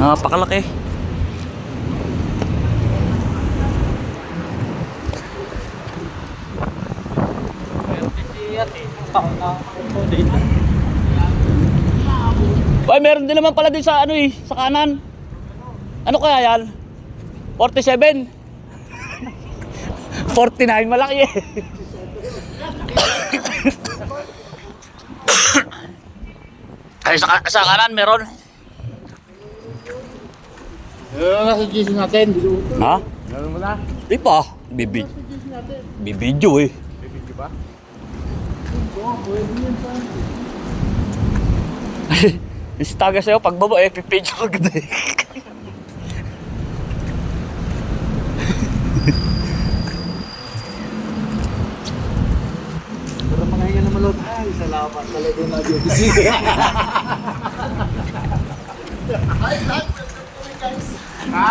Napakalaki. Ay, meron din naman pala din sa ano eh, sa kanan. Ano kaya yan? 47. 49, malaki eh. Ay, sa kanan meron. Nasa GC natin. Ha? Meron mo na? Di pa. Bibidyo eh. Bibigyo ba? Yung taga sa'yo, pagbaba eh, pipidyo ka agad eh. Pero mga hinga na malot. Ay, salamat. Talaga na GC. Ay, guys. Ha?